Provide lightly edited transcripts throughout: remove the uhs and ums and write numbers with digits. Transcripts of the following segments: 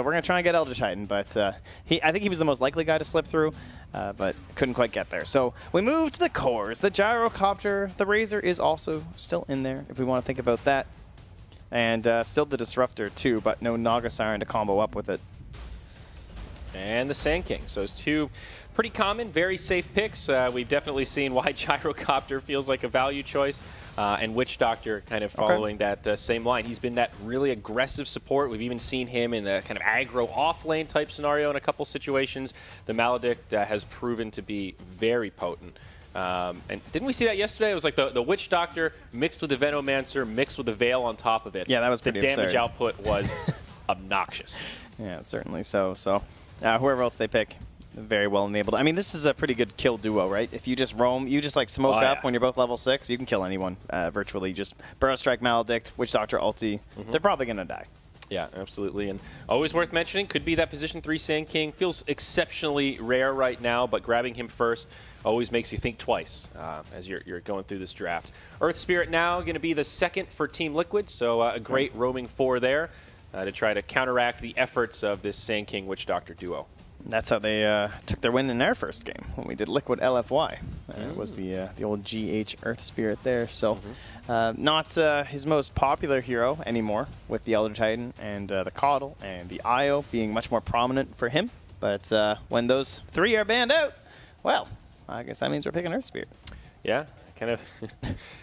So we're going to try and get Elder Titan, but I think he was the most likely guy to slip through, but couldn't quite get there. So we move to the cores. The Gyrocopter, the Razor is also still in there, if we want to think about that. And still the Disruptor, too, but no Naga Siren to combo up with it. And the Sand King. So it's two pretty common, very safe picks. We've definitely seen why Gyrocopter feels like a value choice. And Witch Doctor kind of following that same line. He's been that really aggressive support. We've even seen him in the kind of aggro off-lane type scenario in a couple situations. The Maledict has proven to be very potent. And didn't we see that yesterday? It was like the Witch Doctor mixed with the Venomancer, mixed with the Veil on top of it. Yeah, that was pretty absurd. The damage output was obnoxious. Yeah, certainly so. So whoever else they pick, very well enabled. I mean, this is a pretty good kill duo, right? If you just roam, you just like smoke up when you're both level 6, you can kill anyone virtually. Just Burrow Strike, Maledict, Witch Doctor, ulti. They're probably going to die. Yeah, absolutely. And always worth mentioning, could be that position 3 Sand King. Feels exceptionally rare right now, but grabbing him first always makes you think twice as you're going through this draft. Earth Spirit now going to be the second for Team Liquid, so a great roaming 4 there to try to counteract the efforts of this Sand King Witch Doctor duo. That's how they took their win in their first game when we did Liquid LFY. It was the old GH Earth Spirit there. So not his most popular hero anymore, with the Elder Titan and the Coddle and the Io being much more prominent for him. But when those 3 are banned out, well, I guess that means we're picking Earth Spirit. Yeah. Kind of,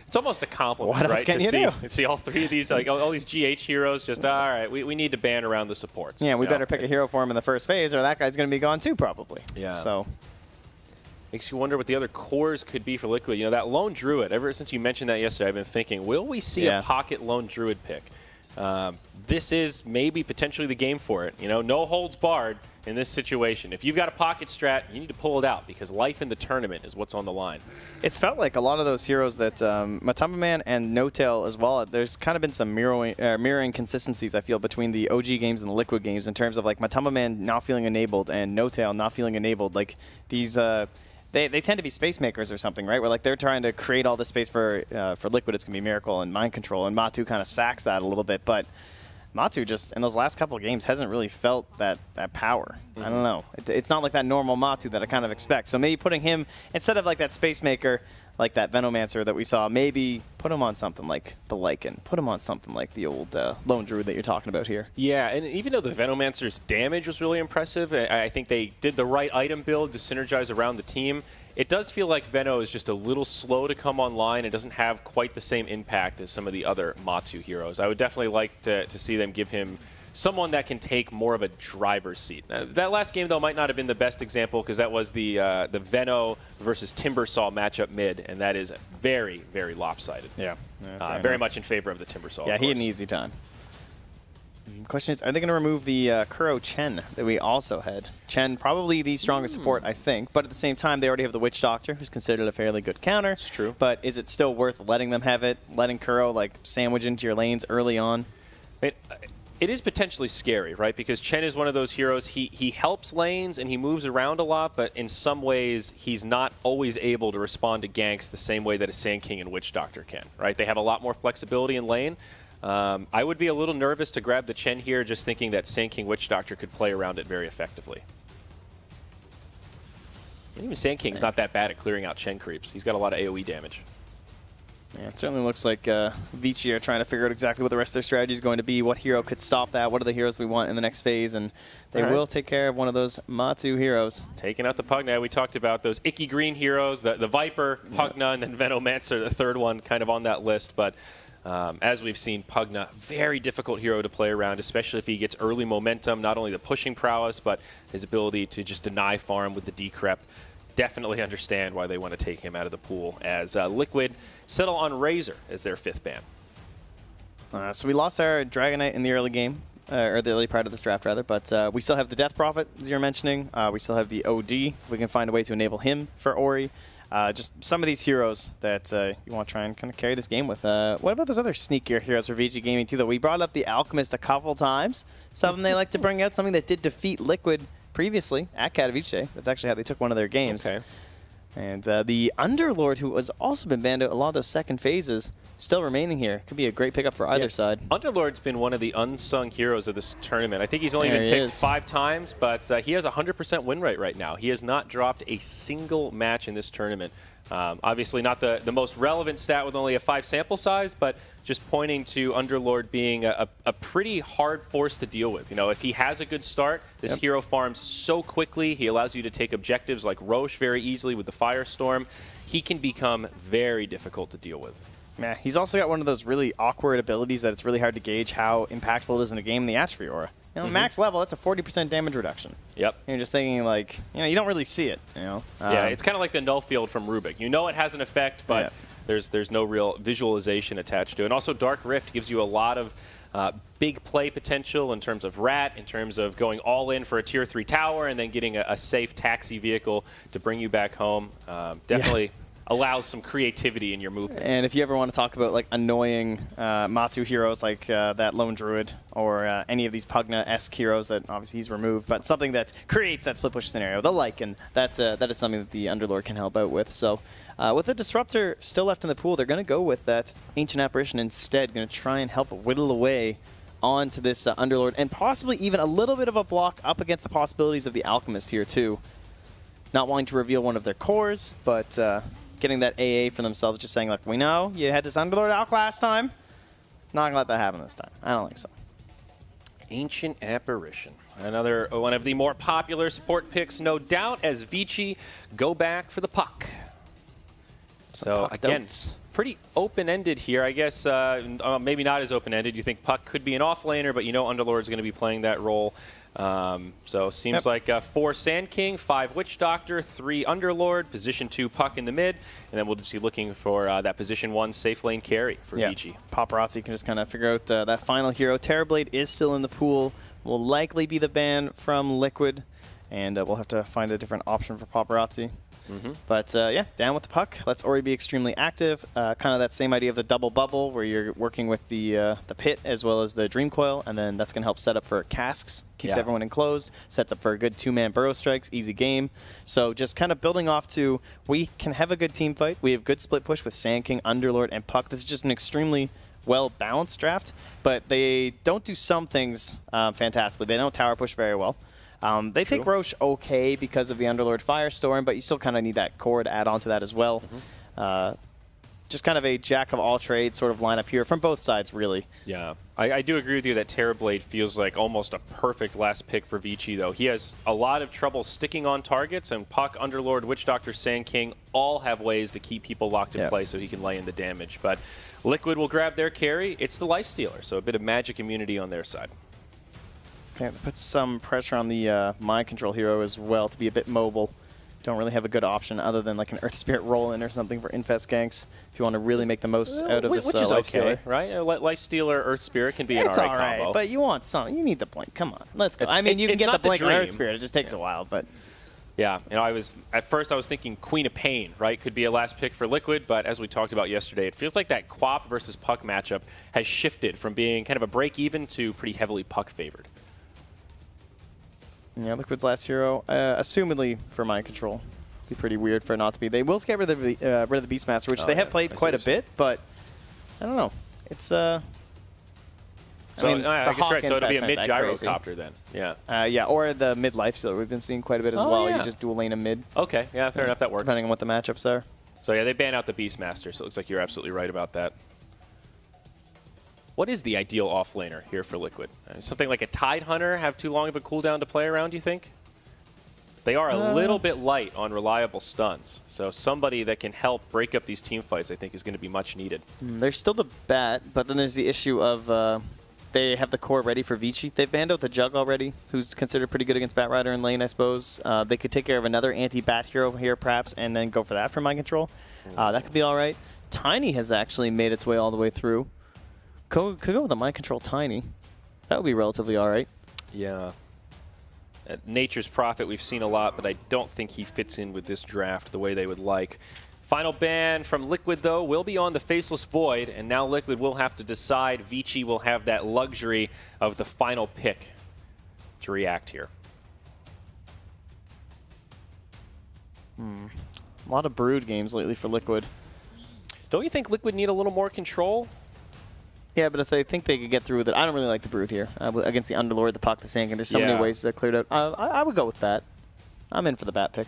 it's almost a compliment, right? To see all 3 of these, like all these GH heroes, just all right. We need to ban around the supports. Yeah, we better pick a hero for him in the first phase, or that guy's going to be gone too, probably. Yeah. So makes you wonder what the other cores could be for Liquid. You know, that Lone Druid. Ever since you mentioned that yesterday, I've been thinking, will we see a pocket Lone Druid pick? This is maybe potentially the game for it. You know, no holds barred in this situation. If you've got a pocket strat, you need to pull it out because life in the tournament is what's on the line. It's felt like a lot of those heroes that Matamba Man and No-Tail as well, there's kind of been some mirroring consistencies, I feel, between the OG games and the Liquid games in terms of like Matamba Man not feeling enabled and No-Tail not feeling enabled. Like these, they tend to be space makers or something, right? Where like they're trying to create all this space for Liquid. It's going to be Miracle and Mind Control, and Matu kind of sacks that a little bit, but Matu just, in those last couple of games, hasn't really felt that power. I don't know. It's not like that normal Matu that I kind of expect. So maybe putting him, instead of like that Space Maker, like that Venomancer that we saw, maybe put him on something like the Lycan. Put him on something like the old Lone Druid that you're talking about here. Yeah, and even though the Venomancer's damage was really impressive, I think they did the right item build to synergize around the team. It does feel like Veno is just a little slow to come online. It doesn't have quite the same impact as some of the other Matu heroes. I would definitely like to see them give him someone that can take more of a driver's seat. That last game, though, might not have been the best example because that was the Veno versus Timbersaw matchup mid, and that is very, very lopsided. Yeah. Very much in favor of the Timbersaw. Yeah, he had an easy time. Question is, are they going to remove the Kuro Chen that we also had? Chen, probably the strongest support, I think, but at the same time, they already have the Witch Doctor, who's considered a fairly good counter. It's true. But is it still worth letting them have it, letting Kuro like sandwich into your lanes early on? It is potentially scary, right? Because Chen is one of those heroes, he helps lanes and he moves around a lot, but in some ways, he's not always able to respond to ganks the same way that a Sand King and Witch Doctor can, right? They have a lot more flexibility in lane. I would be a little nervous to grab the Chen here, just thinking that Sand King Witch Doctor could play around it very effectively. And even Sand King's not that bad at clearing out Chen creeps. He's got a lot of AoE damage. Yeah, it certainly looks like Vici are trying to figure out exactly what the rest of their strategy is going to be, what hero could stop that, what are the heroes we want in the next phase, and they will take care of one of those Matu heroes. Taking out the Pugna. We talked about those icky green heroes, the Viper, Pugna, and then Venomancer, the third one kind of on that list, but as we've seen, Pugna, very difficult hero to play around, especially if he gets early momentum, not only the pushing prowess, but his ability to just deny farm with the decrep. Definitely understand why they want to take him out of the pool, as Liquid settle on Razor as their 5th ban. So we lost our Dragonite in the early game, or the early part of this draft, rather, but we still have the Death Prophet, as you're mentioning. We still have the OD, if we can find a way to enable him for Ori. Just some of these heroes that you want to try and kind of carry this game with. What about those other sneakier heroes for VG Gaming, too, though? We brought up the Alchemist a couple times. Something they like to bring out, something that did defeat Liquid previously at Katowice. That's actually how they took one of their games. Okay. And the Underlord, who has also been banned out a lot of those second phases, still remaining here. Could be a great pickup for either side. Underlord's been one of the unsung heroes of this tournament. I think he's only been picked 5 times, but he has a 100% win rate right now. He has not dropped a single match in this tournament. Obviously not the most relevant stat with only a 5 sample size, but just pointing to Underlord being a pretty hard force to deal with. You know, if he has a good start, this hero farms so quickly. He allows you to take objectives like Roche very easily with the Firestorm. He can become very difficult to deal with. Yeah, he's also got one of those really awkward abilities that it's really hard to gauge how impactful it is in a game, the Atrophy Aura. You know, max level, that's a 40% damage reduction. Yep. And you're just thinking, like, you know, you don't really see it, you know? Yeah, it's kind of like the null field from Rubik. You know it has an effect, but there's no real visualization attached to it. And also Dark Rift gives you a lot of big play potential in terms of Rat, in terms of going all in for a tier 3 tower and then getting a safe taxi vehicle to bring you back home. Definitely allows some creativity in your movements. And if you ever want to talk about like annoying Matu heroes like that Lone Druid or any of these Pugna-esque heroes that obviously he's removed, but something that creates that split push scenario, the Lycan, that is something that the Underlord can help out with. So with the Disruptor still left in the pool, they're going to go with that Ancient Apparition instead, going to try and help whittle away onto this Underlord, and possibly even a little bit of a block up against the possibilities of the Alchemist here too. Not wanting to reveal one of their cores, but getting that AA for themselves, just saying, like, we know you had this Underlord Alch last time. Not going to let that happen this time. I don't think so. Ancient Apparition. Another one of the more popular support picks, no doubt, as Vici go back for the puck. So, again, pretty open-ended here. I guess maybe not as open-ended. You think Puck could be an off-laner, but you know Underlord's going to be playing that role. So seems like 4 Sand King, 5 Witch Doctor, 3 Underlord, position 2 Puck in the mid, and then we'll just be looking for that position 1 safe lane carry for Vici. Paparazzi can just kind of figure out that final hero. Terrorblade is still in the pool, will likely be the ban from Liquid, and we'll have to find a different option for Paparazzi. But yeah, down with the puck. Let's Ori be extremely active. Kind of that same idea of the double bubble where you're working with the pit as well as the Dream Coil, and then that's going to help set up for casks. Keeps everyone enclosed, sets up for a good 2-man burrow strikes, easy game. So just kind of building off to, we can have a good team fight. We have good split push with Sand King, Underlord, and Puck. This is just an extremely well-balanced draft, but they don't do some things fantastically. They don't tower push very well. They take Roche okay because of the Underlord Firestorm, but you still kind of need that core to add on to that as well. Just kind of a jack-of-all-trades sort of lineup here from both sides, really. Yeah, I do agree with you that Terrorblade feels like almost a perfect last pick for Vici, though. He has a lot of trouble sticking on targets, and Puck, Underlord, Witch Doctor, Sand King all have ways to keep people locked in place so he can lay in the damage. But Liquid will grab their carry. It's the Lifestealer, so a bit of magic immunity on their side. Yeah, that puts some pressure on the Mind Control hero as well to be a bit mobile. Don't really have a good option other than like an Earth Spirit roll-in or something for infest ganks if you want to really make the most out of this which is Lifestealer. Okay, right? Lifestealer, Earth Spirit can be an it's alright combo. But you want something. You need the blink. Come on, let's go. I mean, you can get the blink on Earth Spirit. It just takes a while, but... Yeah, you know, at first I was thinking Queen of Pain, right? Could be a last pick for Liquid, but as we talked about yesterday, it feels like that Quap versus Puck matchup has shifted from being kind of a break-even to pretty heavily Puck-favored. Yeah, Liquid's last hero, assumedly for Mind Control. Be pretty weird for it not to be. They will get rid of the Beastmaster, which they have played quite a bit, but I don't know. It's I guess right. So it'll be a mid gyrocopter then. Yeah. Yeah, or the mid Lifestealer we've been seeing quite a bit as well. You just dual lane a mid. Okay. Yeah, fair enough. That works. Depending on what the matchups are. So yeah, they ban out the Beastmaster. So it looks like you're absolutely right about that. What is the ideal offlaner here for Liquid? Something like a Tidehunter have too long of a cooldown to play around, do you think? They are a little bit light on reliable stuns. So somebody that can help break up these team fights, I think, is going to be much needed. There's still the bat, but then there's the issue of they have the core ready for Vici. They've banned out the Jug already, who's considered pretty good against Bat Rider in lane, I suppose. They could take care of another anti-Bat hero here, perhaps, and then go for that for Mind Control. That could be all right. Tiny has actually made its way all the way through. Could go with a Mind Control Tiny. That would be relatively all right. Yeah. At Nature's Prophet, we've seen a lot, but I don't think he fits in with this draft the way they would like. Final ban from Liquid, though, will be on the Faceless Void, and now Liquid will have to decide. Vici will have that luxury of the final pick to react here. A lot of Brood games lately for Liquid. Don't you think Liquid need a little more control? Yeah, but if they think they could get through with it, I don't really like the Brood here. Against the Underlord, the Puck, the Sand King, there's so many ways to clear it out. I would go with that. I'm in for the bat pick.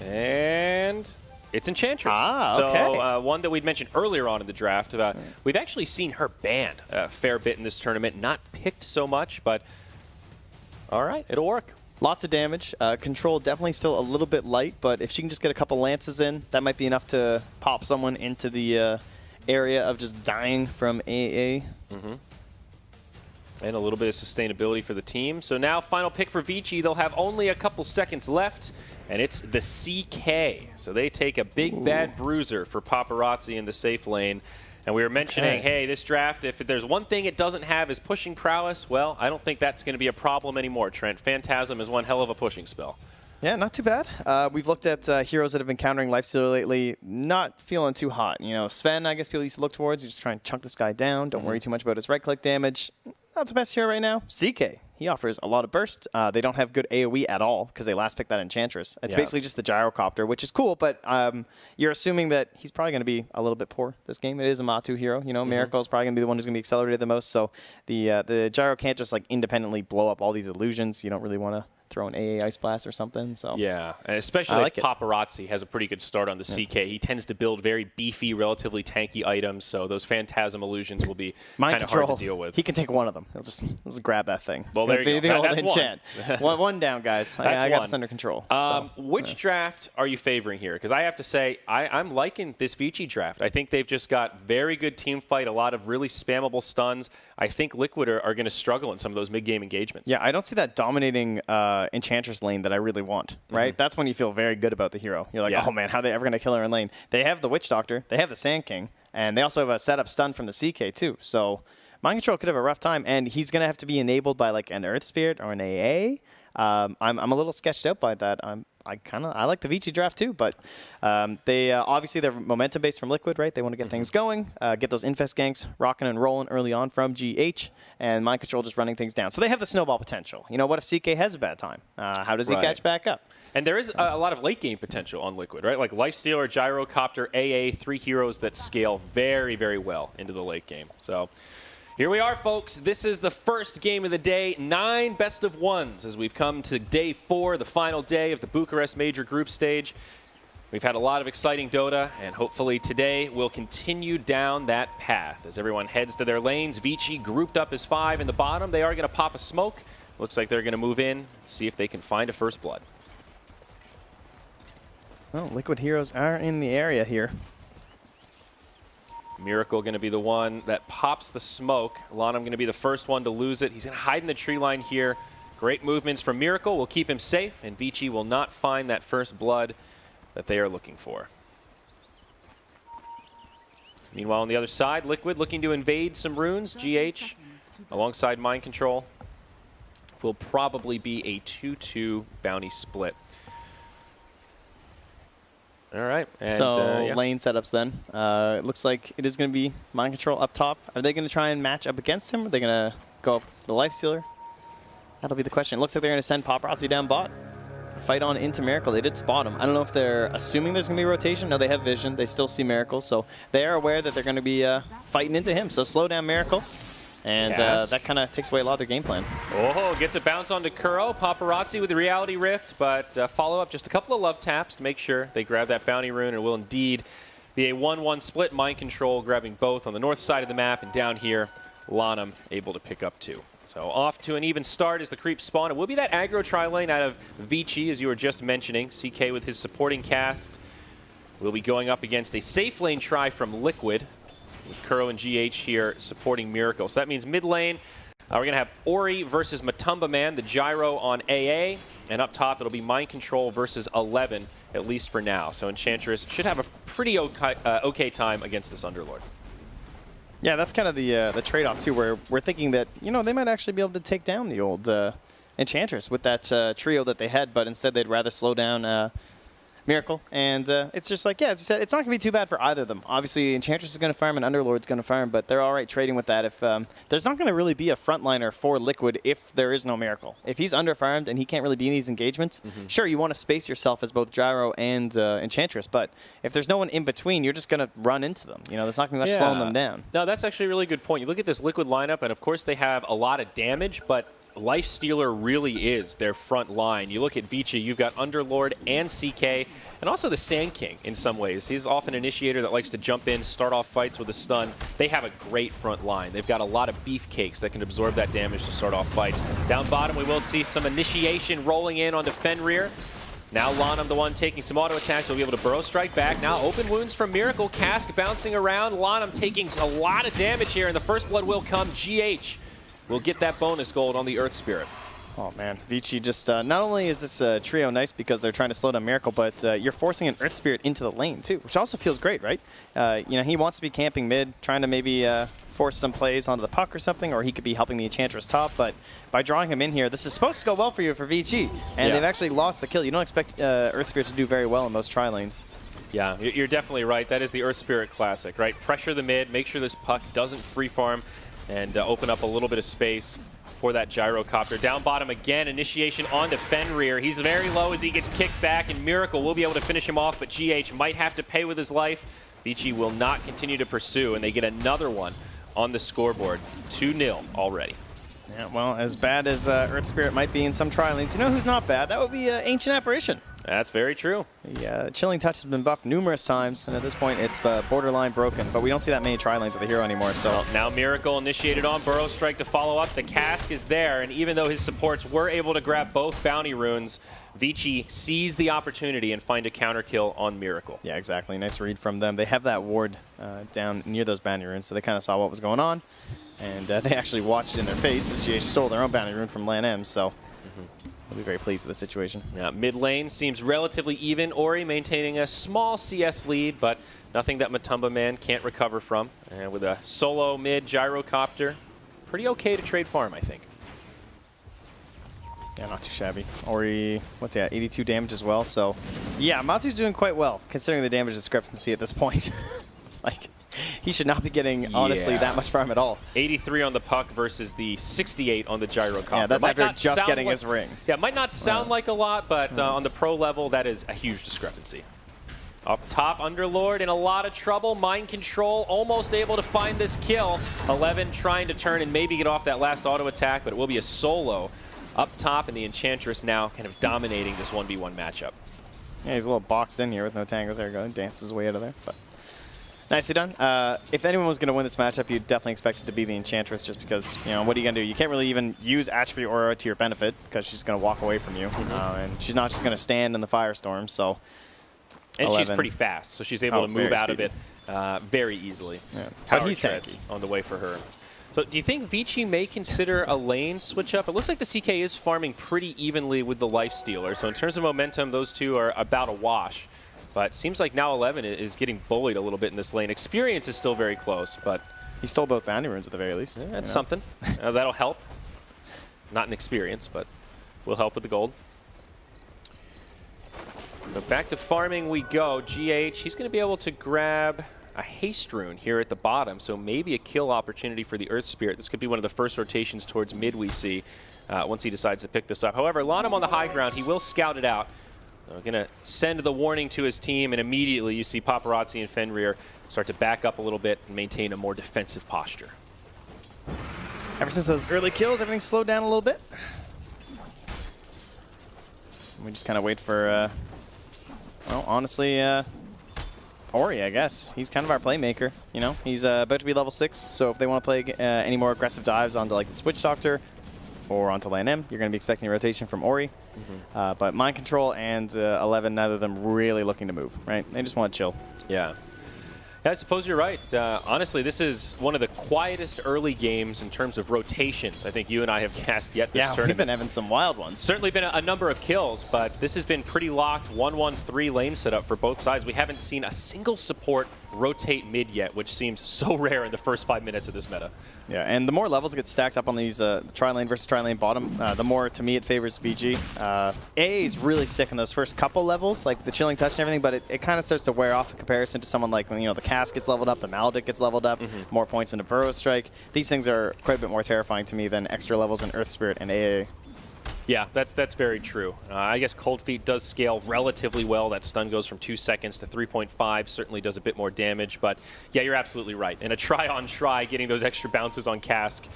And it's Enchantress. Okay. So one that we'd mentioned earlier on in the draft. We've actually seen her banned a fair bit in this tournament. Not picked so much, but all right, it'll work. Lots of damage. Control definitely still a little bit light, but if she can just get a couple lances in, that might be enough to pop someone into the area of just dying from AA. And a little bit of sustainability for the team. So now final pick for Vici. They'll have only a couple seconds left, and it's the CK. So they take a big bad bruiser for Paparazzi in the safe lane. And we were mentioning, hey, this draft, if there's one thing it doesn't have is pushing prowess, well, I don't think that's going to be a problem anymore, Trent. Phantasm is one hell of a pushing spell. Yeah, not too bad. We've looked at heroes that have been countering Lifestealer lately, not feeling too hot. You know, Sven, I guess people used to look towards. You just try and chunk this guy down. Don't worry too much about his right-click damage. Not the best hero right now. CK, he offers a lot of burst. They don't have good AoE at all because they last picked that Enchantress. It's basically just the Gyrocopter, which is cool, but you're assuming that he's probably going to be a little bit poor this game. It is a Matu hero. You know, Miracle is probably going to be the one who's going to be accelerated the most, so the Gyro can't just like independently blow up all these illusions. You don't really want to throw an AA Ice Blast or something. So yeah, and especially if Paparazzi has a pretty good start on the CK. He tends to build very beefy, relatively tanky items, so those Phantasm illusions will be kind of hard to deal with. He can take one of them. He'll just grab that thing. Well, there you go. That's enchant. one down, guys. I got this under control. Which draft are you favoring here? Because I have to say, I'm liking this Vici draft. I think they've just got very good team fight, a lot of really spammable stuns. I think Liquid are going to struggle in some of those mid-game engagements. Yeah, I don't see that dominating Enchantress lane that I really want, right? That's when you feel very good about the hero. You're like, oh man, how are they ever going to kill her in lane? They have the Witch Doctor, they have the Sand King, and they also have a setup stun from the CK too. So Mind Control could have a rough time, and he's going to have to be enabled by like an Earth Spirit or an AA. I'm a little sketched out by that. I like the Vici draft too, but they obviously they're momentum based from Liquid, right? They want to get things going, get those infest ganks rocking and rolling early on from GH, and Mind Control just running things down. So they have the snowball potential. You know, what if CK has a bad time? How does he catch back up? And there is a lot of late game potential on Liquid, right? Like Lifestealer, Gyrocopter, AA, 3 heroes that scale very, very well into the late game. So here we are, folks. This is the first game of the day. 9 best-of-1s as we've come to day 4, the final day of the Bucharest Major Group Stage. We've had a lot of exciting Dota, and hopefully today we'll continue down that path as everyone heads to their lanes. Vici grouped up as 5 in the bottom. They are going to pop a smoke. Looks like they're going to move in, see if they can find a first blood. Well, Liquid heroes are in the area here. Miracle going to be the one that pops the smoke. Lanham going to be the first one to lose it. He's going to hide in the tree line here. Great movements from Miracle will keep him safe, and Vici will not find that first blood that they are looking for. Meanwhile, on the other side, Liquid looking to invade some runes. GH, alongside Mind Control, will probably be a 2-2 bounty split. All right. And, so lane setups then. It looks like it is going to be Mind Control up top. Are they going to try and match up against him? Or are they going to go up to the Lifestealer? That'll be the question. It looks like they're going to send Paparazzi down bot. Fight on into Miracle. They did spot him. I don't know if they're assuming there's going to be rotation. No, they have vision. They still see Miracle. So they are aware that they're going to be fighting into him. So slow down Miracle. And that kind of takes away a lot of their game plan. Oh, gets a bounce onto Kuro. Paparazzi with the Reality Rift, but follow up just a couple of love taps to make sure they grab that bounty rune, and will indeed be a 1-1 split. Mind Control grabbing both on the north side of the map, and down here, Lanham able to pick up 2. So off to an even start as the creeps spawn. It will be that aggro tri-lane out of Vici, as you were just mentioning. CK with his supporting cast will be going up against a safe lane try from Liquid, with Kuro and GH here supporting Miracle. So that means mid lane, we're going to have Ori versus Matumba Man, the Gyro on AA. And up top, it'll be Mind Control versus 11, at least for now. So Enchantress should have a pretty okay time against this Underlord. Yeah, that's kind of the trade-off, too, where we're thinking that, you know, they might actually be able to take down the old Enchantress with that trio that they had, but instead they'd rather slow down Miracle. And it's just like, yeah, as you said, it's not going to be too bad for either of them. Obviously, Enchantress is going to farm and Underlord's going to farm, but they're all right trading with that. If there's not going to really be a frontliner for Liquid if there is no Miracle. If he's underfarmed and he can't really be in these engagements, sure, you want to space yourself as both Gyro and Enchantress, but if there's no one in between, you're just going to run into them. You know, there's not going to be much slowing them down. No, that's actually a really good point. You look at this Liquid lineup, and of course they have a lot of damage, but Lifestealer really is their front line. You look at Vici, you've got Underlord and CK, and also the Sand King in some ways. He's often an initiator that likes to jump in, start off fights with a stun. They have a great front line. They've got a lot of beefcakes that can absorb that damage to start off fights. Down bottom, we will see some initiation rolling in onto Fenrir. Now Lanham, the one taking some auto attacks, will be able to burrow strike back. Now open wounds from Miracle, Cask bouncing around. Lanham taking a lot of damage here, and the first blood will come. GH will get that bonus gold on the Earth Spirit. Oh man, Vici just, not only is this trio nice because they're trying to slow down Miracle, but you're forcing an Earth Spirit into the lane too, which also feels great, right? You know, he wants to be camping mid, trying to maybe force some plays onto the puck or something, or he could be helping the Enchantress top, but by drawing him in here, this is supposed to go well for you for Vici, and they've actually lost the kill. You don't expect Earth Spirit to do very well in those tri-lanes. Yeah, you're definitely right. That is the Earth Spirit classic, right? Pressure the mid, make sure this puck doesn't free farm, and open up a little bit of space for that gyrocopter. Down bottom again, initiation onto Fenrir. He's very low as he gets kicked back, and Miracle will be able to finish him off, but GH might have to pay with his life. Vici will not continue to pursue, and they get another one on the scoreboard. 2-0 already. Yeah, well, as bad as Earth Spirit might be in some tri-lanes, you know who's not bad? That would be Ancient Apparition. That's very true. The Chilling Touch has been buffed numerous times, and at this point it's borderline broken, but we don't see that many tri-lanes with the hero anymore. So well, now Miracle initiated on Burrow Strike to follow up. The Cask is there, and even though his supports were able to grab both bounty runes, Vici sees the opportunity and find a counter kill on Miracle. Yeah, exactly. Nice read from them. They have that ward down near those bounty runes, so they kind of saw what was going on, and they actually watched it in their face as GH stole their own bounty rune from LAN-M, so they'll be very pleased with the situation. Yeah, mid lane seems relatively even. Ori maintaining a small CS lead, but nothing that Matumba Man can't recover from. And with a solo mid gyrocopter, pretty okay to trade farm, I think. Yeah, not too shabby. Ori, what's he at? 82 damage as well. So, yeah, Matu's doing quite well, considering the damage discrepancy at this point. Like, he should not be getting, honestly, that much farm at all. 83 on the puck versus the 68 on the gyrocopter. Yeah, that's after just getting his ring. Yeah, it might not sound like a lot, but on the pro level, that is a huge discrepancy. Up top, Underlord in a lot of trouble. Mind Control almost able to find this kill. 11 trying to turn and maybe get off that last auto attack, but it will be a solo up top, and the Enchantress now kind of dominating this 1v1 matchup. Yeah, he's a little boxed in here with no tangles. There you go. Dances his way out of there. But nicely done. If anyone was going to win this matchup, you'd definitely expect it to be the Enchantress, just because, you know, what are you going to do? You can't really even use Atrophy Aura to your benefit because she's going to walk away from you. And she's not just going to stand in the Firestorm, so... And 11. she's pretty fast, so she's able to move out of it very easily. Yeah. Power But he's treads tanky. on the way for her. So do you think Vici may consider a lane switch up? It looks like the CK is farming pretty evenly with the Lifestealer. So in terms of momentum, those two are about a wash. But seems like now 11 is getting bullied a little bit in this lane. Experience is still very close, but... He stole both bounty runes at the very least. Yeah, that's something. That'll help. Not in experience, but will help with the gold. So back to farming we go. GH, he's going to be able to grab a haste rune here at the bottom, so maybe a kill opportunity for the Earth Spirit. This could be one of the first rotations towards mid we see once he decides to pick this up. However, Lanham on the high ground, he will scout it out. So going to send the warning to his team, and immediately you see Paparazzi and Fenrir start to back up a little bit and maintain a more defensive posture. Ever since those early kills, everything slowed down a little bit. We just kind of wait for, well, honestly, Ori, I guess. He's kind of our playmaker, you know? He's about to be level 6, so if they want to play any more aggressive dives onto, like, the Switch Doctor or onto LAN-M, you're going to be expecting a rotation from Ori. But Mind Control and 11, neither of them really looking to move, right? They just want to chill. Yeah. I suppose you're right. Honestly, this is one of the quietest early games in terms of rotations I think you and I have cast yet this tournament. We've been having some wild ones. Certainly been a number of kills, but this has been pretty locked 1-1-3 lane setup for both sides. We haven't seen a single support rotate mid yet, which seems so rare in the first 5 minutes of this meta. Yeah, and the more levels get stacked up on these tri-lane versus tri-lane bottom, the more, to me, it favors Vici. AA is really sick in those first couple levels, like the chilling touch and everything, but it kind of starts to wear off in comparison to someone like, when, you know, the Cask gets leveled up, the Maledict gets leveled up, more points into Burrow Strike. These things are quite a bit more terrifying to me than extra levels in Earth Spirit and AA. Yeah, that's very true. I guess Cold Feet does scale relatively well. That stun goes from 2 seconds to 3.5, certainly does a bit more damage. But yeah, you're absolutely right. And a try-on-try, getting those extra bounces on Cask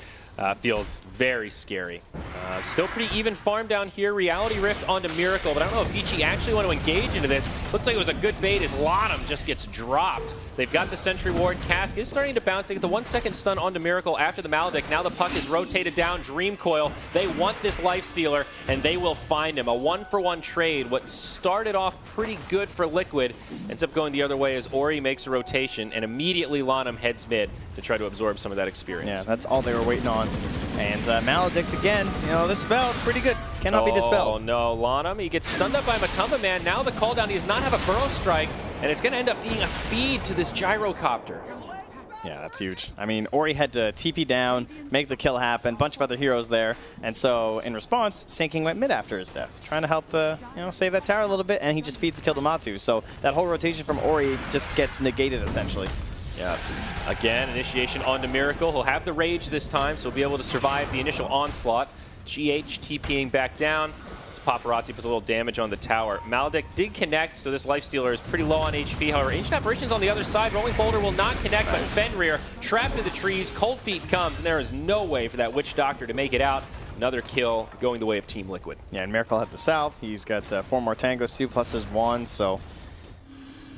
feels very scary. Still pretty even farm down here. Reality Rift onto Miracle, but I don't know if Vici actually want to engage into this. Looks like it was a good bait as Lanham just gets dropped. They've got the Sentry Ward. Cask is starting to bounce. They get the 1 second stun onto Miracle after the Maledict. Now the puck is rotated down. Dream Coil. They want this Lifestealer, and they will find him. A 1-for-1 trade. What started off pretty good for Liquid ends up going the other way as Ori makes a rotation, and immediately Lanham heads mid to try to absorb some of that experience. Yeah, that's all they were waiting on. And Maledict again, you know, this spell is pretty good. Cannot be dispelled. Oh no, Lanham, he gets stunned up by Matumba Man. Now the cooldown, he does not have a Burrow Strike, and it's going to end up being a feed to this Gyrocopter. Yeah, that's huge. I mean, Ori had to TP down, make the kill happen, bunch of other heroes there, and so in response, Sinking went mid after his death, trying to help, you know, save that tower a little bit, and he just feeds the kill to Matu. So that whole rotation from Ori just gets negated essentially. Yeah. Again, initiation onto Miracle. He'll have the Rage this time, so he'll be able to survive the initial onslaught. GH TPing back down. This Paparazzi puts a little damage on the tower. Maledict did connect, so this Lifestealer is pretty low on HP. However, Ancient Apparitions on the other side. Rolling Boulder will not connect, but Fenrir trapped in the trees. Cold Feet comes, and there is no way for that Witch Doctor to make it out. Another kill going the way of Team Liquid. Yeah, and Miracle had the Salve. He's got 4 more Tangos, 2 plus his 1, so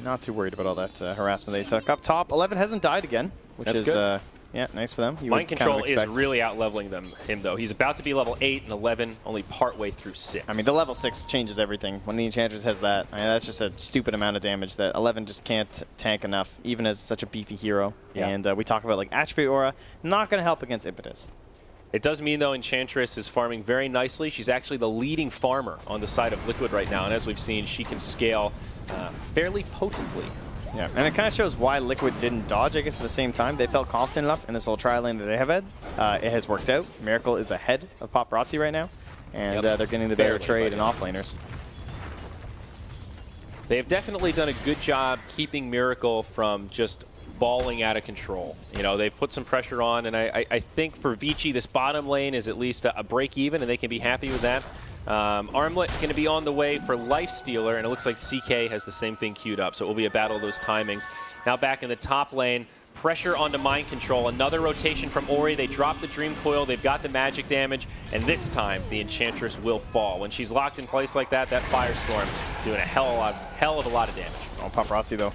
not too worried about all that harassment they took. Up top, 11 hasn't died again, which is good. Yeah, nice for them. Mind Control is really out-leveling him, though. He's about to be level 8, and 11 only partway through 6. I mean, the level 6 changes everything. When the Enchantress has that, I mean, that's just a stupid amount of damage that 11 just can't tank enough, even as such a beefy hero. Yeah. And we talk about, like, Atrophy Aura, not going to help against Impetus. It does mean, though, Enchantress is farming very nicely. She's actually the leading farmer on the side of Liquid right now, and as we've seen, she can scale fairly potently. Yeah, and it kind of shows why Liquid didn't dodge, I guess, at the same time. They felt confident enough in this whole trial lane that they have had. It has worked out. Miracle is ahead of Paparazzi right now, and they're getting the better trade and offlaners. They have definitely done a good job keeping Miracle from just balling out of control. You know, they've put some pressure on, and I think for Vici, this bottom lane is at least a break even, and they can be happy with that. Armlet going to be on the way for Lifestealer, and it looks like CK has the same thing queued up, so it will be a battle of those timings. Now back in the top lane, pressure onto Mind Control. Another rotation from Ori. They drop the Dream Coil. They've got the magic damage, and this time the Enchantress will fall. When she's locked in place like that, that Firestorm doing a hell of a lot of damage. Oh, Paparazzi, though.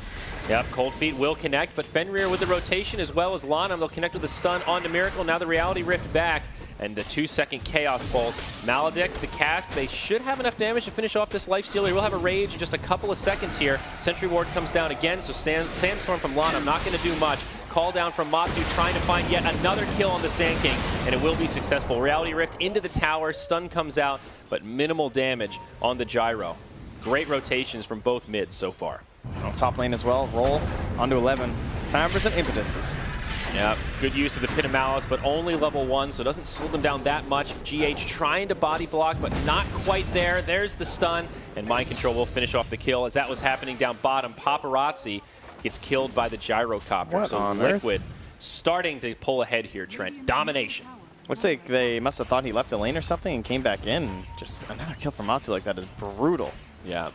Yep, Cold Feet will connect, but Fenrir with the rotation as well as Lanham. They'll connect with the stun onto Miracle. Now the Reality Rift back, and the 2-second Chaos Bolt. Maledict, the Cask, they should have enough damage to finish off this Lifestealer. He will have a Rage in just a couple of seconds here. Sentry Ward comes down again, so Sandstorm from Lanham not going to do much. Call down from Matu, trying to find yet another kill on the Sand King, and it will be successful. Reality Rift into the tower, stun comes out, but minimal damage on the Gyro. Great rotations from both mids so far. Oh, top lane as well, roll onto 11. Time for some impetuses. Yeah, good use of the Pit of Malice, but only level 1, so it doesn't slow them down that much. GH trying to body block, but not quite there. There's the stun, and Mind Control will finish off the kill. As that was happening down bottom, Paparazzi gets killed by the Gyrocopter. So Liquid starting to pull ahead here, Trent. Domination. Looks like they must have thought he left the lane or something and came back in. Just another kill from Matu like that is brutal. Yeah.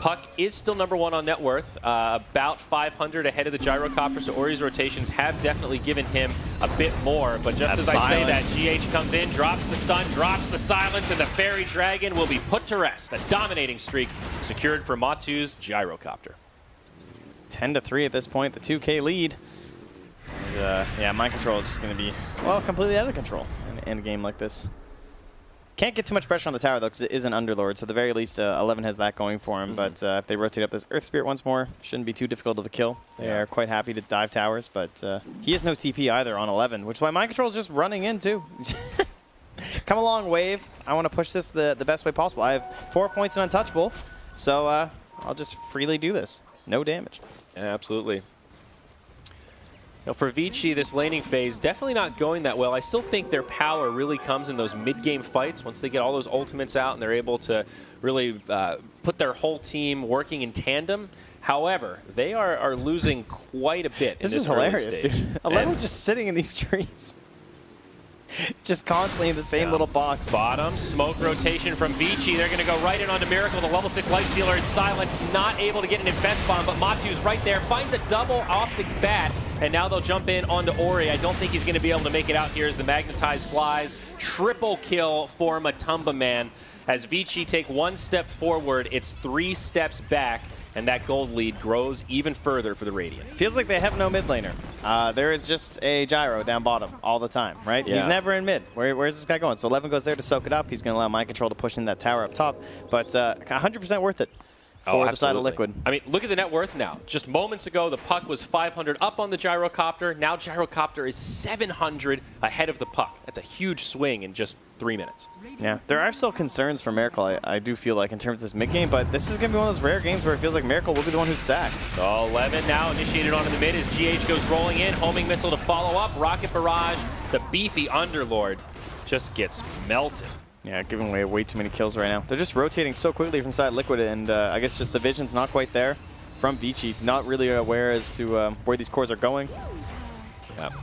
Puck is still #1 on net worth, about 500 ahead of the Gyrocopter, so Ori's rotations have definitely given him a bit more. But just as I say that, GH comes in, drops the stun, drops the silence, and the Fairy Dragon will be put to rest. A dominating streak secured for Matu's Gyrocopter. 10-3 at this point, the 2K lead. And, yeah, Mind Control is just going to be, well, completely out of control in a game like this. Can't get too much pressure on the tower, though, because it is an Underlord, so at the very least, 11 has that going for him. But if they rotate up this Earth Spirit once more, shouldn't be too difficult of a kill. They are quite happy to dive towers, but he has no TP either on 11, which is why Mind Control is just running in, too. Come along, Wave. I want to push this the best way possible. I have 4 points in Untouchable, so I'll just freely do this. No damage. Absolutely. Now for Vici, this laning phase definitely not going that well. I still think their power really comes in those mid-game fights once they get all those ultimates out and they're able to really put their whole team working in tandem. However, they are losing quite a bit in this is hilarious, stage. dude. 11's just sitting in these trees. It's just constantly in the same little box. Bottom, smoke rotation from Vici. They're going to go right in onto Miracle. The level 6 Lifestealer is silenced, not able to get an Invest Bomb, but Matu's right there, finds a double off the bat, and now they'll jump in onto Ori. I don't think he's going to be able to make it out here as the Magnetize flies. Triple kill for Matumba Man. As Vici take one step forward, it's 3 steps back, and that gold lead grows even further for the Radiant. Feels like they have no mid laner. There is just a gyro down bottom all the time, right? Yeah. He's never in mid. Where's this guy going? So 11 goes there to soak it up. He's going to allow Mind Control to push in that tower up top, but 100% worth it for the side of Liquid. I mean, look at the net worth now. Just moments ago, the puck was 500 up on the Gyrocopter. Now Gyrocopter is 700 ahead of the puck. That's a huge swing in just 3 minutes. Yeah, there are still concerns for Miracle, I do feel like, in terms of this mid-game, but this is going to be one of those rare games where it feels like Miracle will be the one who's sacked. Oh, 11 now initiated onto the mid as GH goes rolling in. Homing missile to follow up. Rocket barrage. The beefy Underlord just gets melted. Yeah, giving away way too many kills right now. They're just rotating so quickly from side Liquid, and I guess just the vision's not quite there from Vici. Not really aware as to where these cores are going.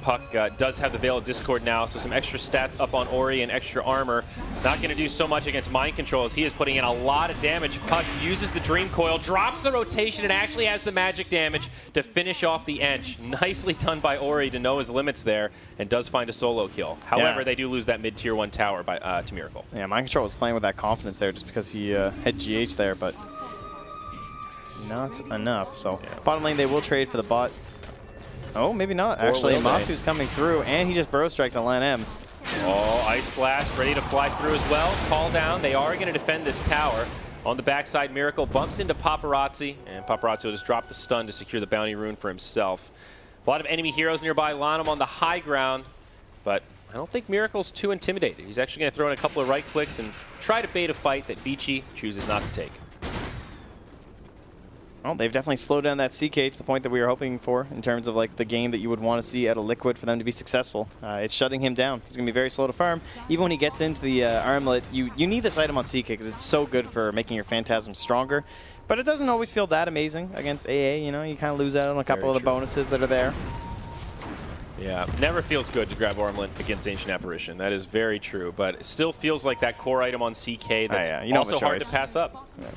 Puck does have the Veil of Discord now, so some extra stats up on Ori and extra armor. Not going to do so much against Mind Control as he is putting in a lot of damage. Puck uses the Dream Coil, drops the rotation, and actually has the magic damage to finish off the Ench. Nicely done by Ori to know his limits there, and does find a solo kill. However, they do lose that mid-tier 1 tower to Miracle. Yeah, Mind Control was playing with that confidence there just because he had GH there, but not enough. So bottom lane, they will trade for the bot. Oh, maybe not. Actually, Matu's coming through, and he just burrow striked on Lan M. Oh, Ice Blast ready to fly through as well. Call down. They are going to defend this tower. On the backside, Miracle bumps into Paparazzi, and Paparazzi will just drop the stun to secure the bounty rune for himself. A lot of enemy heroes nearby. Lanham on the high ground, but I don't think Miracle's too intimidated. He's actually going to throw in a couple of right clicks and try to bait a fight that Vici chooses not to take. Well, they've definitely slowed down that CK to the point that we were hoping for in terms of like the game that you would want to see at a Liquid for them to be successful. It's shutting him down. He's going to be very slow to farm. Even when he gets into the armlet, you need this item on CK because it's so good for making your Phantasm stronger. But it doesn't always feel that amazing against AA. You know, you kind of lose out on a couple of the bonuses that are there. Yeah, never feels good to grab Ormland against Ancient Apparition. That is very true. But it still feels like that core item on CK that's also hard to pass up. Yeah.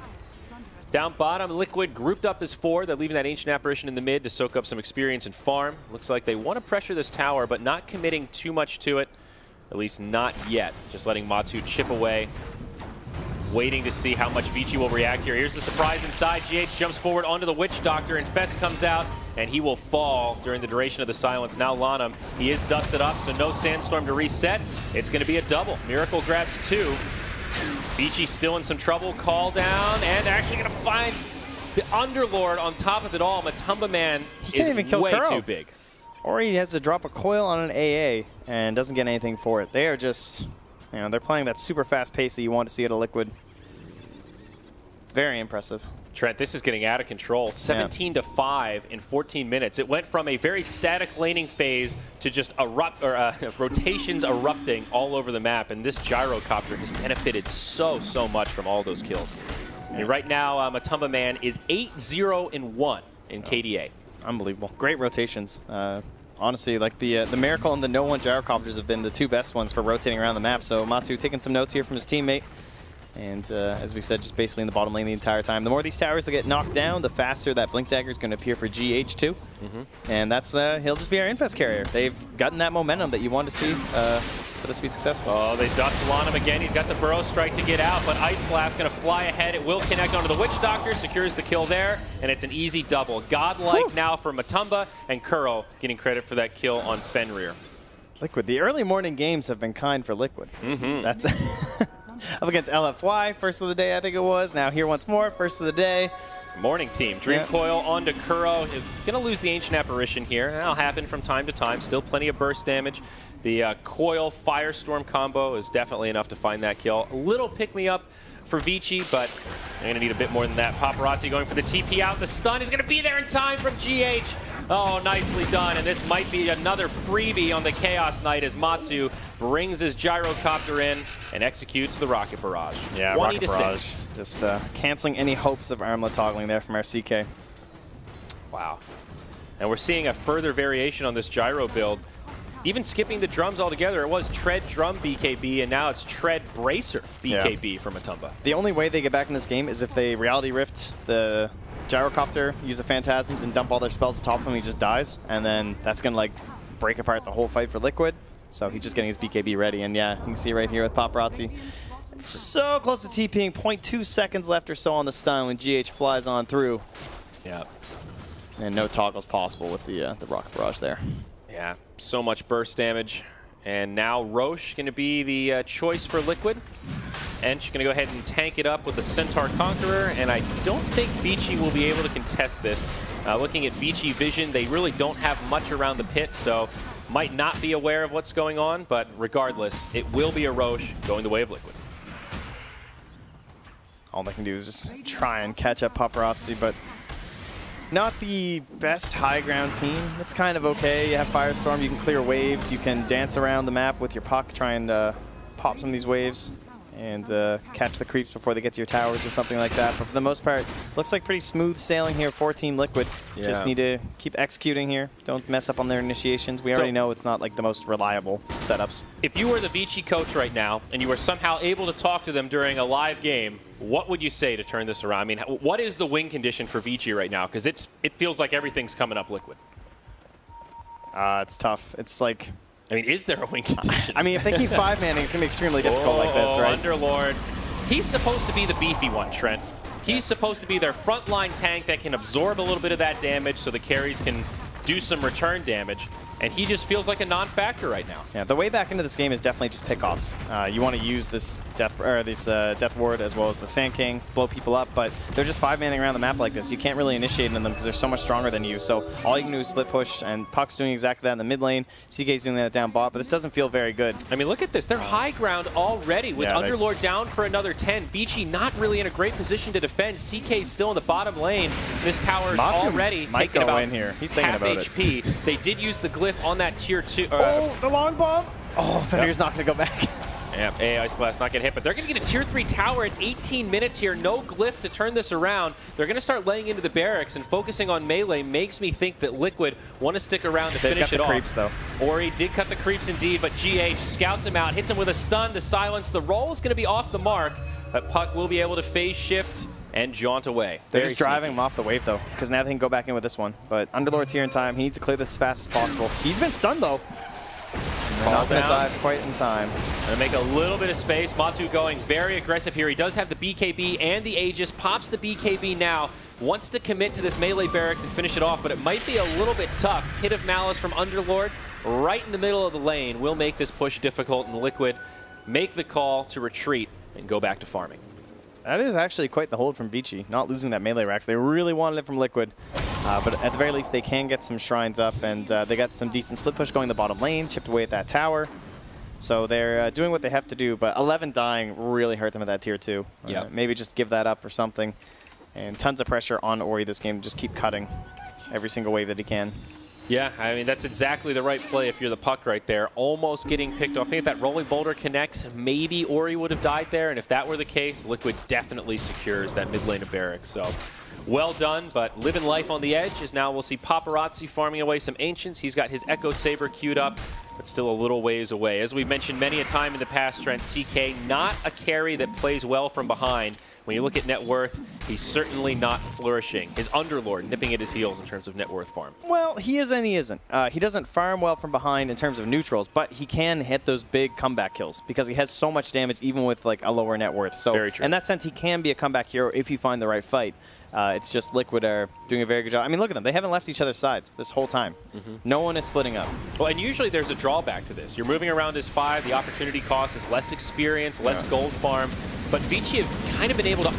Down bottom, Liquid grouped up as 4. They're leaving that Ancient Apparition in the mid to soak up some experience and farm. Looks like they want to pressure this tower, but not committing too much to it. At least not yet. Just letting Matu chip away. Waiting to see how much Vici will react here. Here's the surprise inside. GH jumps forward onto the Witch Doctor, and Fest comes out, and he will fall during the duration of the silence. Now Lanham, he is dusted up, so no Sandstorm to reset. It's going to be a double. Miracle grabs 2. Vici still in some trouble. Call down, and they're actually going to find the Underlord on top of it all. Matumba Man is way too big. Or he has to drop a coil on an AA and doesn't get anything for it. They are just, you know, they're playing that super fast pace that you want to see at a Liquid. Very impressive. Trent, this is getting out of control. 17 to 5 in 14 minutes. It went from a very static laning phase to just rotations erupting all over the map, and this Gyrocopter has benefited so much from all those kills. And right now, Matumba Man is 8-0-1 in KDA. Unbelievable. Great rotations. Honestly, like the Miracle and the No One Gyrocopters have been the 2 best ones for rotating around the map. So Matu taking some notes here from his teammate. And as we said, just basically in the bottom lane the entire time. The more these towers that get knocked down, the faster that Blink Dagger is going to appear for GH too. And that's he'll just be our Infest carrier. They've gotten that momentum that you want to see for this to be successful. Oh, they dust on him again. He's got the Burrow Strike to get out, but Ice Blast going to fly ahead. It will connect onto the Witch Doctor, secures the kill there, and it's an easy double. Godlike now for Matumba, and Kuro getting credit for that kill on Fenrir. Liquid. The early morning games have been kind for Liquid. That's Up against LFY, first of the day, I think it was. Now here once more, first of the day. Morning team. Dream Coil onto Kuro. He's going to lose the Ancient Apparition here. That'll happen from time to time. Still plenty of burst damage. The Coil Firestorm combo is definitely enough to find that kill. A little pick-me-up for Vici, but they're going to need a bit more than that. Paparazzi going for the TP out. The stun is going to be there in time from GH. Oh, nicely done. And this might be another freebie on the Chaos Knight as Matu brings his gyrocopter in and executes the Rocket Barrage. Yeah, Rocket Barrage. Just canceling any hopes of armlet toggling there from our CK. Wow. And we're seeing a further variation on this gyro build. Even skipping the drums altogether, it was Tread Drum BKB, and now it's Tread Bracer BKB for Matumba. The only way they get back in this game is if they Reality Rift the gyrocopter, use the Phantasms, and dump all their spells on top of him, he just dies. And then that's going to like break apart the whole fight for Liquid. So he's just getting his BKB ready. And yeah, you can see right here with Paparazzi. So close to TPing, 0.2 seconds left or so on the stun when GH flies on through. Yeah. And no toggles possible with the Rocket Barrage there. Yeah, so much burst damage. And now Roche going to be the choice for Liquid. Ench going to go ahead and tank it up with the Centaur Conqueror, and I don't think Vici will be able to contest this. Looking at Vici vision, they really don't have much around the pit, so might not be aware of what's going on, but regardless, it will be a Roche going the way of Liquid. All they can do is just try and catch up Paparazzi, but not the best high ground team. It's kind of okay. You have Firestorm, you can clear waves, you can dance around the map with your puck, try and pop some of these waves and catch the creeps before they get to your towers or something like that. But for the most part, looks like pretty smooth sailing here for Team Liquid. Yeah. Just need to keep executing here. Don't mess up on their initiations. We already know it's not like the most reliable setups. If you were the Vici coach right now and you were somehow able to talk to them during a live game, what would you say to turn this around? I mean, what is the win condition for Vici right now? Because it feels like everything's coming up Liquid. It's tough. It's like... I mean, is there a win condition? I mean, if they keep 5-manning, it's going to be extremely difficult like this, right? Underlord. He's supposed to be the beefy one, Trent. He's supposed to be their frontline tank that can absorb a little bit of that damage so the carries can do some return damage. And he just feels like a non-factor right now. Yeah, the way back into this game is definitely just pickoffs. You want to use this death ward as well as the Sand King, blow people up, but they're just 5-manning around the map like this. You can't really initiate into them because they're so much stronger than you. So all you can do is split push, and Puck's doing exactly that in the mid lane. CK's doing that down bot, but this doesn't feel very good. I mean, look at this. They're high ground already with Underlord down for another 10. Vici not really in a great position to defend. CK's still in the bottom lane. This tower is already taking about in here. He's thinking half about HP. They did use the glyph on that tier 2. Oh, the long bomb! Oh, Fenrir's not going to go back. Yeah, AI Blast not getting hit, but they're going to get a tier 3 tower at 18 minutes here. No glyph to turn this around. They're going to start laying into the barracks, and focusing on melee makes me think that Liquid want to stick around to finish it off. Creeps, though. Ori did cut the creeps indeed, but GH scouts him out, hits him with a stun, the silence. The roll is going to be off the mark, but Puck will be able to phase shift and jaunt away. They're just driving him off the wave, though, because now they can go back in with this one. But Underlord's here in time. He needs to clear this as fast as possible. He's been stunned, though. They're not going to dive quite in time. Gonna make a little bit of space. Matu going very aggressive here. He does have the BKB and the Aegis. Pops the BKB now. Wants to commit to this melee barracks and finish it off, but it might be a little bit tough. Pit of Malice from Underlord right in the middle of the lane will make this push difficult, and Liquid make the call to retreat and go back to farming. That is actually quite the hold from Vici, not losing that melee racks. They really wanted it from Liquid, but at the very least, they can get some shrines up, and they got some decent split push going the bottom lane, chipped away at that tower. So they're doing what they have to do, but 11 dying really hurt them at that tier 2. Yeah. Maybe just give that up or something. And tons of pressure on Ori this game. Just keep cutting every single wave that he can. Yeah, I mean, that's exactly the right play if you're the Puck right there. Almost getting picked off. I think if that rolling boulder connects, maybe Ori would have died there. And if that were the case, Liquid definitely secures that mid lane of Barracks. So well done, but living life on the edge as now we'll see Paparazzi farming away some Ancients. He's got his Echo Saber queued up, but still a little ways away. As we've mentioned many a time in the past, Trent, CK not a carry that plays well from behind. When you look at net worth, he's certainly not flourishing. His Underlord nipping at his heels in terms of net worth farm. Well, he is and he isn't. He doesn't farm well from behind in terms of neutrals, but he can hit those big comeback kills because he has so much damage even with like a lower net worth. So very true. In that sense, he can be a comeback hero if you find the right fight. It's just Liquid are doing a very good job. I mean, look at them. They haven't left each other's sides this whole time. No one is splitting up. Well, and usually there's a drawback to this. You're moving around as 5. The opportunity cost is less experience, less gold farm. But Vici have kind of been able to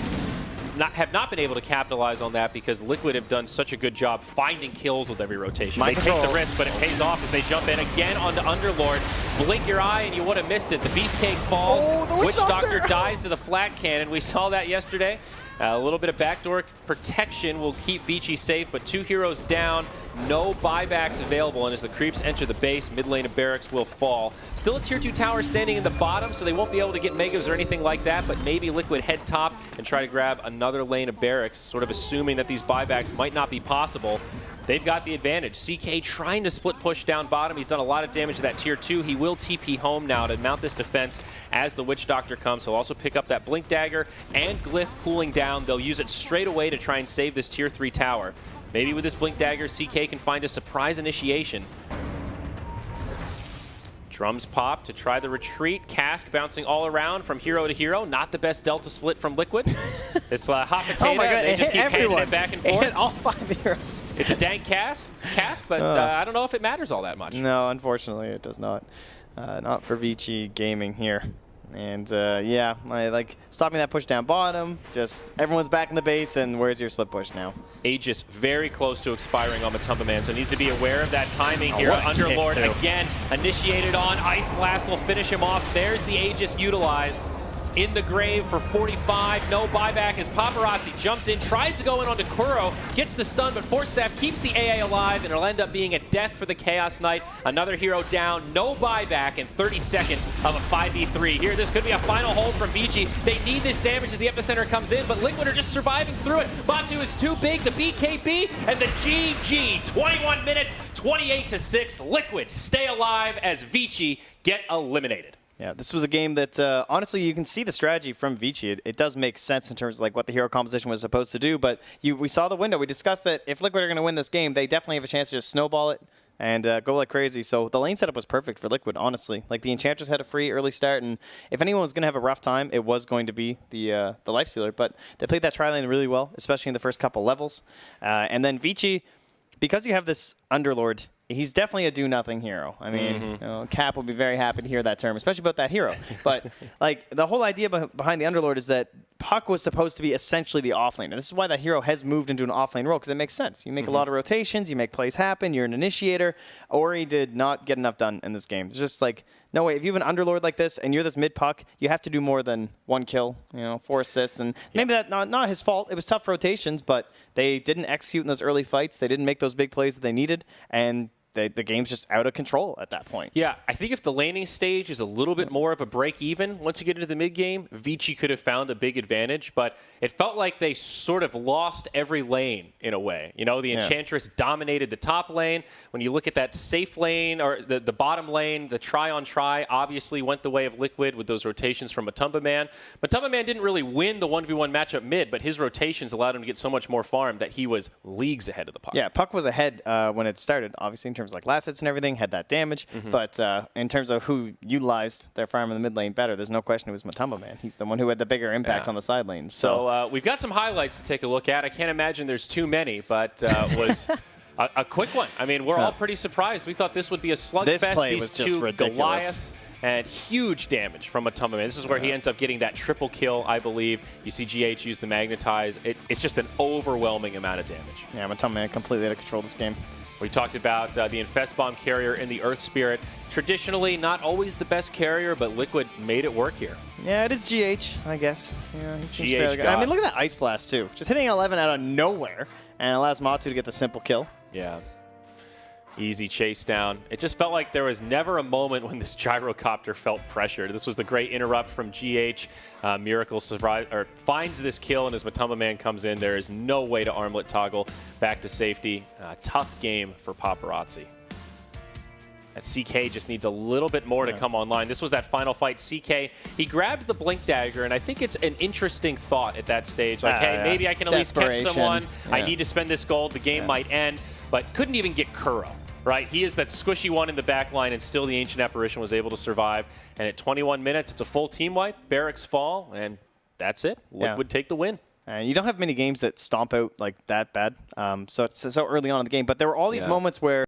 have not been able to capitalize on that because Liquid have done such a good job finding kills with every rotation. They take the risk, but it pays off as they jump in again onto Underlord. Blink your eye and you would have missed it. The Beefcake falls. Oh, the Witch Doctor dies to the flat cannon. We saw that yesterday. A little bit of backdoor protection will keep Vici safe, but 2 heroes down, no buybacks available, and as the creeps enter the base, mid lane of Barracks will fall. Still a tier 2 tower standing in the bottom, so they won't be able to get megas or anything like that, but maybe Liquid head top and try to grab another lane of Barracks, sort of assuming that these buybacks might not be possible. They've got the advantage. CK trying to split push down bottom. He's done a lot of damage to that tier 2. He will TP home now to mount this defense as the Witch Doctor comes. He'll also pick up that Blink Dagger and Glyph cooling down. They'll use it straight away to try and save this tier 3 tower. Maybe with this Blink Dagger, CK can find a surprise initiation. Drums pop to try the retreat. Cask bouncing all around from hero to hero. Not the best Delta split from Liquid. It's hot potato. Oh my God, they just keep handing it back and forth. It hit all 5 heroes. It's a dank cask, but I don't know if it matters all that much. No, unfortunately, it does not. Not for Vici Gaming here. And yeah, like stopping that push down bottom. Just everyone's back in the base, and where's your split push now? Aegis very close to expiring on Matumba Man, so needs to be aware of that timing here. Underlord again initiated on. Ice Blast will finish him off. There's the Aegis utilized. In the grave for 45, no buyback as Paparazzi jumps in, tries to go in onto Kuro, gets the stun, but Force Staff keeps the AA alive, and it'll end up being a death for the Chaos Knight. Another hero down, no buyback in 30 seconds of a 5v3. Here, this could be a final hold from Vici. They need this damage as the epicenter comes in, but Liquid are just surviving through it. Batu is too big, the BKB, and the GG. 21 minutes, 28-6. Liquid stay alive as Vici get eliminated. Yeah, this was a game that, honestly, you can see the strategy from Vici. It does make sense in terms of like what the hero composition was supposed to do, but we saw the window. We discussed that if Liquid are going to win this game, they definitely have a chance to just snowball it and go like crazy. So the lane setup was perfect for Liquid, honestly. Like the Enchantress had a free early start, and if anyone was going to have a rough time, it was going to be the Lifestealer. But they played that tri-lane really well, especially in the first couple levels. And then Vici, because you have this Underlord, he's definitely a do-nothing hero. I mean, you know, Cap will be very happy to hear that term, especially about that hero. But like the whole idea behind the Underlord is that Puck was supposed to be essentially the offlaner. This is why that hero has moved into an offlane role, because it makes sense. You make a lot of rotations, you make plays happen, you're an initiator. Ori did not get enough done in this game. It's just like, no way, if you have an Underlord like this and you're this mid-puck, you have to do more than 1 kill, 4 assists. And maybe that's not his fault. It was tough rotations, but they didn't execute in those early fights. They didn't make those big plays that they needed, and the game's just out of control at that point. Yeah, I think if the laning stage is a little bit more of a break-even, once you get into the mid-game, Vici could have found a big advantage, but it felt like they sort of lost every lane in a way. You know, the Enchantress dominated the top lane. When you look at that safe lane, or the bottom lane, the try-on-try obviously went the way of Liquid with those rotations from Matumba Man. Matumba Man didn't really win the 1v1 matchup mid, but his rotations allowed him to get so much more farm that he was leagues ahead of the Puck. Yeah, Puck was ahead when it started, obviously, in terms of like last hits and everything, had that damage. But in terms of who utilized their farm in the mid lane better, there's no question it was Matumba Man. He's the one who had the bigger impact on the side lanes. So we've got some highlights to take a look at. I can't imagine there's too many, but was a quick one. I mean, we're all pretty surprised. We thought this would be a slugfest. This play These was two just ridiculous. Goliaths. And huge damage from Matumba Man. This is where he ends up getting that triple kill, I believe. You see GH use the Magnetize. It's just an overwhelming amount of damage. Yeah, Matumba Man completely out of control this game. We talked about the Infest Bomb carrier in the Earth Spirit. Traditionally, not always the best carrier, but Liquid made it work here. Yeah, it is GH, I guess. Yeah, he seems fairly good. God. I mean, look at that Ice Blast, too. Just hitting 11 out of nowhere, and allows Matu to get the simple kill. Yeah. Easy chase down. It just felt like there was never a moment when this gyrocopter felt pressured. This was the great interrupt from GH. Miracle finds this kill, and as Matumba Man comes in, there is no way to armlet toggle back to safety. Tough game for Paparazzi. That CK just needs a little bit more to come online. This was that final fight. CK, he grabbed the Blink Dagger, and I think it's an interesting thought at that stage. Like, hey, maybe I can at least catch someone. I need to spend this gold. The game might end, but couldn't even get Kuro. Right, he is that squishy one in the back line, and still the Ancient Apparition was able to survive. And at 21 minutes, it's a full team wipe. Barracks fall, and that's it. Liquid take the win. And you don't have many games that stomp out like that bad. So it's so early on in the game. But there were all these moments where